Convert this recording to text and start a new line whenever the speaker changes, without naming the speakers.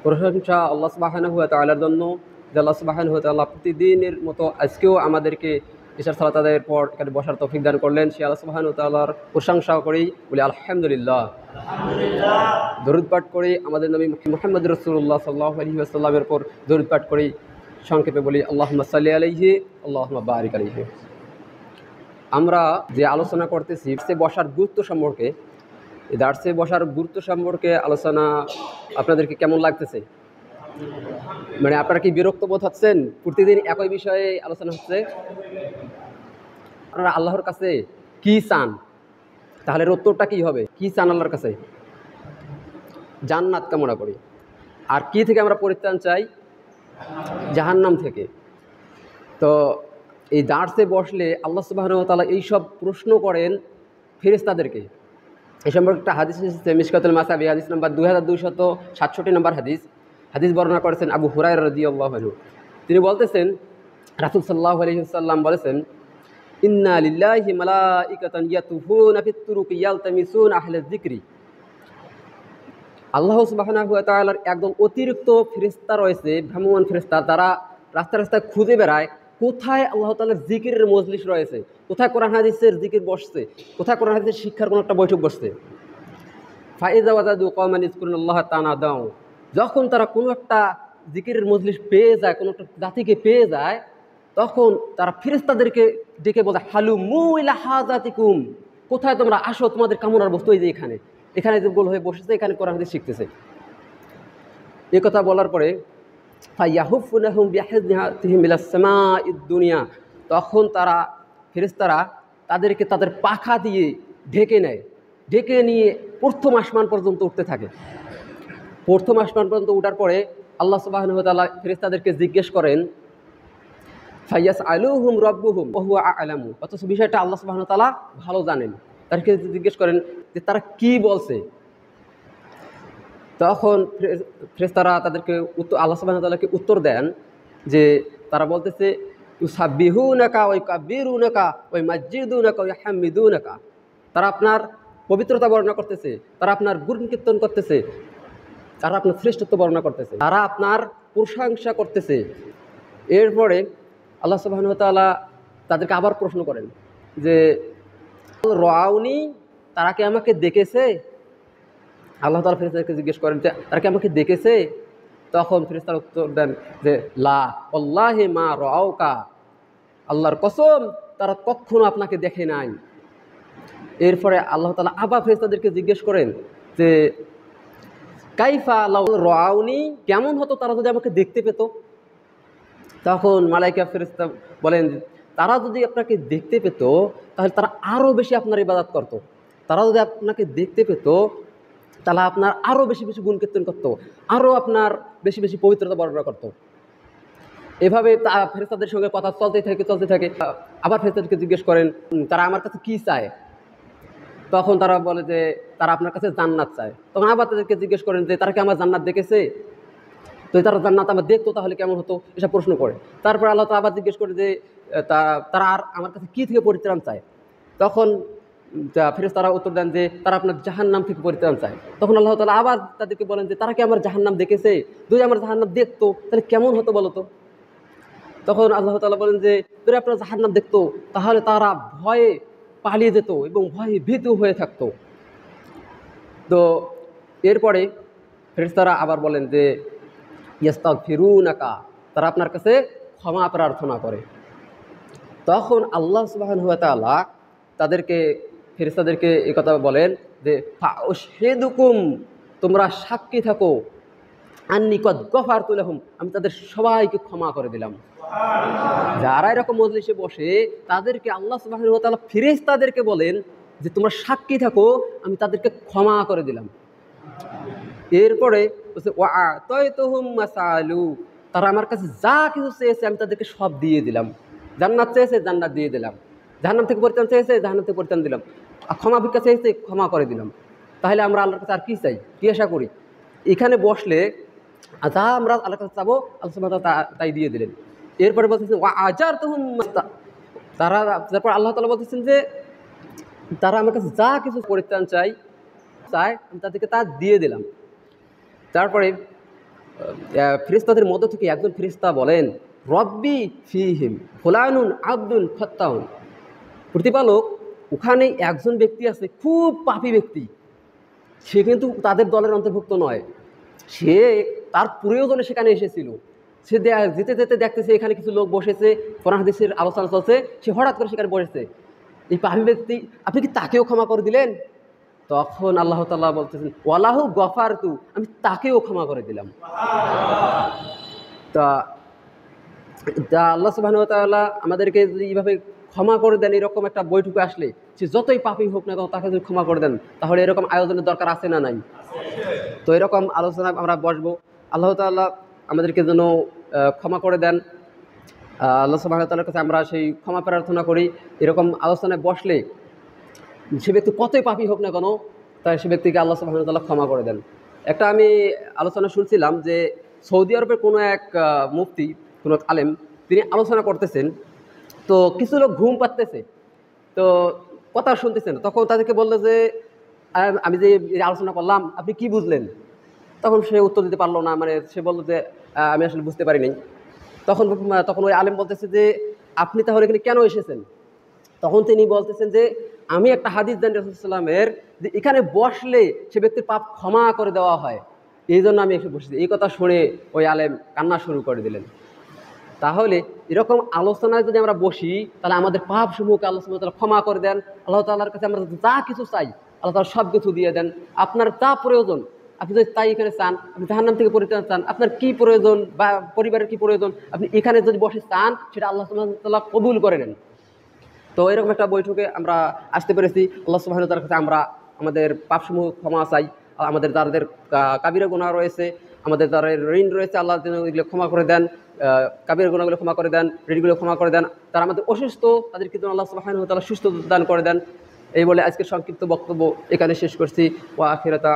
প্রশংসা আল্লাহ সুবহানাহু ওয়া তাআলার জন্য, যে আল্লাহ সুবহানাহু ওয়া তাআলা প্রতিদিনের মতো আজকেও আমাদেরকে ইশার সালাত আদায়ের পর এখানে বসার তৌফিক দান করলেন। সে আল্লাহ সুবহানাহু ওয়া তাআলার প্রশংসা করি, বলি আলহামদুলিল্লাহ। দরুদ পাঠ করি আমাদের নবী মুহাম্মদ রাসূলুল্লাহ সাল্লাল্লাহু আলাইহি ওয়াসাল্লামের পর দরুদ পাঠ করি। সংক্ষেপে বলি আল্লাহুম্মা সাল্লি আলাইহি আল্লাহুম্মা বারিক আলাইহি। আমরা যে আলোচনা করতেছি দার্সে বসার গুরুত্ব সম্পর্কে, এই দার্সে বসার গুরুত্ব সম্পর্কে আলোচনা আপনাদেরকে কেমন লাগতেছে? মানে আপনারা কি বিরক্ত বোধ হচ্ছেন? প্রতিদিন একই বিষয়ে আলোচনা হচ্ছে। আপনারা আল্লাহর কাছে কি চান? তাহলে উত্তরটা কি হবে? কি চান আল্লাহর কাছে? জান্নাত কামনা করি। আর কি থেকে আমরা পরিত্রাণ চাই? জাহান্নাম থেকে। তো এই দার্সে বসলে আল্লাহ সুবহানাহু ওয়া তাআলা এইসব প্রশ্ন করেন ফেরেশতাদেরকে। এই সম্পর্কে একটা হাদিস এসেছে, মিশকাতুল মাসাবি হাদিস নাম্বার 2267 নম্বর হাদিস বর্ণনা করেছেন আবু হুরায়রা রাদিয়াল্লাহু আনহু। তিনি বলতেছেন, রাসূল সাল্লাল্লাহু আলাইহি ওয়াসাল্লাম বলেছেন, ইন্না লিল্লাহি মালাইকাতান ইয়াতুফুনা ফিত তুরুকি ইয়ালতামিসুনা আহলায যিকরি। আল্লাহ সুবহানাহু ওয়া তাআলার একদম অতিরিক্ত ফেরেশতা রয়েছে, ভ্রাম্যমাণ ফেরেশতা, তারা রাস্তায় রাস্তায় খুঁজে বেড়ায় কোথায় আল্লাহ তাআলার জিকিরের মজলিস রয়েছে, কোথায় কোরআন হাদিসের জিকির বসছে, কোথায় কোরআন হাদিসের শিক্ষার কোনো একটা বৈঠক বসছে। ফাইজা ওয়াজাদু কওমান ইয়াজকুরুনাল্লাহ তানাদাউ, যখন তারা কোনো একটা জিকিরের মজলিস পেয়ে যায়, কোনো একটা জাতিকে পেয়ে যায়, তখন তারা ফেরেশতাদেরকে ডেকে বলে, হালুমু ইলা হাজাতিকুম, কোথায় তোমরা আসো, তোমাদের কামনার বস্তু এই যে এখানে এখানে যে গোল হয়ে বসেছে, এখানে কোরআন হাদিস শিখতেছে। এই কথা বলার পরে ফায়াহুফুনাহুম বিহাযিহিম ইলাস সামাঈদ দুনিয়া, তখন তারা ফেরেশতারা তাদেরকে তাদের পাখা দিয়ে ঢেকে নেয়, ঢেকে নিয়ে প্রথম আসমান পর্যন্ত উঠতে থাকে। প্রথম আসমান পর্যন্ত উঠার পরে আল্লাহ সুবহানাহু ওয়া তাআলা ফেরেশতাদেরকে জিজ্ঞেস করেন, ফায়াসআলুহুম রাব্বুহুম ওয়া হুয়া আ'লামু, অথচ বিষয়টা আল্লাহ সুবহানাহু ওয়া তাআলা ভালো জানেন। তাদেরকে জিজ্ঞেস করেন যে তারা কি বলছে। তখন ফেরেশতারা তাদেরকে আল্লাহ সুবহানাহু ওয়া তাআলাকে উত্তর দেন যে তারা বলতেছে, ইউসাব্বিহুনাকা ওয়া ইউকাব্বিরুনাকা ওয়া ইউমাজ্জিদুনাকা ওয়া ইউহাম্মিদুনাকা, তারা আপনার পবিত্রতা বর্ণনা করতেছে, তারা আপনার গুণ কীর্তন করতেছে, তারা আপনার শ্রেষ্ঠত্ব বর্ণনা করতেছে, তারা আপনার প্রশংসা করতেছে। এরপরে আল্লাহ সুবহানাহু ওয়া তাআলা তাদেরকে আবার প্রশ্ন করেন যে রাউনি, তারা কি আমাকে দেখেছে? আল্লাহ তাআলা ফেরেশতাদেরকে জিজ্ঞেস করেন যে তারা কি আমাকে দেখেছে? তখন ফেরেশতারা উত্তর দেন যে লা ওয়াল্লাহি মা রাউকা, আল্লাহর কসম তারা কখনো আপনাকে দেখে নাই। এরপরে আল্লাহ তাআলা আবার ফেরেশতাদেরকে জিজ্ঞেস করেন যে কাইফা লাউ রাউনি, কেমন হতো তারা যদি আমাকে দেখতে পেত? তখন মালায়েকা ফেরেশতা বলেন, তারা যদি আপনাকে দেখতে পেত তাহলে তারা আরও বেশি আপনার ইবাদত করত, তারা যদি আপনাকে দেখতে পেত তাহলে আপনার আরও বেশি বেশি গুণ কীর্তন করতো, আরও আপনার বেশি বেশি পবিত্রতা বর্ণনা করতো। এভাবে ফেরেশতাদের সঙ্গে কথা চলতে থাকে। আবার ফেরেশতাদেরকে জিজ্ঞেস করেন তারা আমার কাছে কী চায়? তখন তারা বলে যে তারা আপনার কাছে জান্নাত চায়। তখন আবার তাদেরকে জিজ্ঞেস করেন যে তারা কি আমার জান্নাত দেখেছে? তো তারা জান্নাত আমার দেখতো তাহলে কেমন হতো, এসব প্রশ্ন করে। তারপর আল্লাহ তাআলা আবার জিজ্ঞেস করে যে তারা আর আমার কাছে কী থেকে পরিত্রাণ চায়? তখন ফেরেশতারা উত্তর দেন যে তারা আপনার জাহান্নাম থেকে পরিত্রাণ চায়। তখন আল্লাহ তাআলা আবার তাদেরকে বলেন যে তারা কি আমার জাহান্নাম দেখেছে? যদি আমার জাহান্নাম দেখতো তাহলে কেমন হতো বলো তো? তখন আল্লাহ তাআলা বলেন যে যদি আপনার জাহান্নাম দেখতো তাহলে তারা ভয়ে পালিয়ে যেত এবং ভয়ে ভীতু হয়ে থাকতো। তো এরপরে ফেরেশতারা আবার বলেন যে ইস্তাগফিরুনাকা, তারা আপনার কাছে ক্ষমা প্রার্থনা করে। তখন আল্লাহ সুবহানাহু ওয়া তাআলা ফেরেশতাদেরকে এই কথা বলেন যে ফাউশহিদুকুম, তোমরা সাক্ষী থাকো, আন্নী কদ গফারতু লাহুম, আমি তাদের সবাইকে ক্ষমা করে দিলাম। যারা এরকম মজলিসে বসে তাদেরকে আল্লাহ সুবহানাহু ওয়া তাআলা ফেরেশতাদেরকে বলেন যে তোমরা সাক্ষী থাকো, আমি তাদেরকে ক্ষমা করে দিলাম। এরপরে বলছে ওয়া আতাইতুহুম মাসালু, তারা আমার কাছে যা কিছু চেয়েছে আমি তাদেরকে সব দিয়ে দিলাম। জান্নাত চেয়েছে জান্নাত দিয়ে দিলাম, জাহান্নাম থেকে পরিত্রাণ চেয়েছে জাহান্নাম থেকে পরিত্রাণ দিলাম, ক্ষমা ভিক্ষা চেয়েছে ক্ষমা করে দিলাম। তাহলে আমরা আল্লাহর কাছে আর কী চাই, কী আশা করি? এখানে বসলে যা আমরা আল্লাহর কাছে চাবো আল্লাহ সুবহানাহু ওয়া তাআলা তাই দিয়ে দিলেন। এরপরে বলতেছেন ওয়া আজারতুহুম, তারা তারপর আল্লাহ তাআলা বলতেছেন যে তারা আমার কাছে যা কিছু পরিত্রাণ চায় আমি তাদেরকে তা দিয়ে দিলাম। তারপরে ফেরেশতাদের মধ্য থেকে একজন ফেরেশতা বলেন, রব্বি ফিহিম ফুলানুন আব্দুল ফাত্তাহুন, প্রতিপালক ওখানে একজন ব্যক্তি আছে খুব পাপী ব্যক্তি, সে কিন্তু তাদের দলের অন্তর্ভুক্ত নয়, সে তার প্রয়োজনে সেখানে এসেছিল, সে যেতে যেতে দেখতেছে এখানে কিছু লোক বসেছে, কোরআন হাদিসের আলোচনা চলছে, সে হঠাৎ করে সেখানে বসেছে, এই পাপী ব্যক্তি আপনি কি তাকেও ক্ষমা করে দিলেন? তখন আল্লাহ তাআলা বলতেছেন ওয়ালাহু গফারতু, আমি তাকেও ক্ষমা করে দিলাম। তা আল্লাহ সুবহানাহু ওয়া তাআলা আমাদেরকে যদি এইভাবে ক্ষমা করে দেন, এরকম একটা বৈঠকে আসলে সে যতই পাপী হোক না কেন তাকে যদি ক্ষমা করে দেন, তাহলে এরকম আয়োজনের দরকার আছে না নাই? তো এরকম আলোচনা আমরা বসবো, আল্লাহ তাআলা আমাদেরকে যেন ক্ষমা করে দেন। আল্লাহ সুবহানাহু ওয়া তাআলার কাছে আমরা সেই ক্ষমা প্রার্থনা করি। এরকম আলোচনায় বসলে সে ব্যক্তি কতই পাপী হোক না কেন, তাই সে ব্যক্তিকে আল্লাহ সুবহানাহু ওয়া তাআলা ক্ষমা করে দেন। একটা আমি আলোচনা শুনছিলাম যে সৌদি আরবের কোনো এক মুফতি, কোনো আলেম, তিনি আলোচনা করতেছেন, তো কিছু লোক ঘুম পাড়তেছে, তো কথা শুনতেছেন, তখন তাদেরকে বললো যে আমি যে আলোচনা করলাম আপনি কি বুঝলেন? তখন সে উত্তর দিতে পারলো না, মানে সে বললো যে আমি আসলে বুঝতে পারিনি। তখন তখন ওই আলেম বলতেছে যে আপনি তাহলে এখানে কেন এসেছেন? তখন তিনি বলতেছেন যে আমি একটা হাদিস জানি রাসূলুল্লাহ সাল্লাল্লাহু আলাইহি ওয়াসাল্লামের, যে এখানে বসলে সে ব্যক্তির পাপ ক্ষমা করে দেওয়া হয়, এই জন্য আমি এসে বসেছি। এই কথা শুনে ওই আলেম কান্না শুরু করে দিলেন। তাহলে এরকম আলোচনায় যদি আমরা বসি, তাহলে আমাদের পাপ সমূহকে আল্লাহ সুবহানাহু ওয়া তাআলা ক্ষমা করে দেন। আল্লাহ তাআলার কাছে আমরা যা কিছু চাই আল্লাহ তাআলা সব কিছু দিয়ে দেন। আপনার যা প্রয়োজন আপনি যদি তাই এখানে চান, আপনি জাহান্নাম থেকে পরিত্রাণ চান, আপনার কি প্রয়োজন বা পরিবারের কি প্রয়োজন, আপনি এখানে যদি বসে চান সেটা আল্লাহ সুবহানাহু ওয়া তাআলা কবুল করে নেন। তো এরকম একটা বৈঠকে আমরা আসতে পেরেছি। আল্লাহ সুবহানাহু ওয়া তাআলার কাছে আমরা আমাদের পাপসমূহ ক্ষমা চাই। আমাদের যাদের কাবিরা গুনাহ রয়েছে, আমাদের যারা ঋণ রয়েছে, আল্লাহ যেন এগুলো ক্ষমা করে দেন, কাবিরা গুনাহগুলো ক্ষমা করে দেন, ঋণগুলো ক্ষমা করে দেন। তারা আমাদের অসুস্থ, তাদেরকে যেন আল্লাহ সুবহানাহু ওয়া তাআলা সুস্থ দান করে দেন। এই বলে আজকের সংক্ষিপ্ত বক্তব্য এখানে শেষ করছি। ওয়া আখিরাতা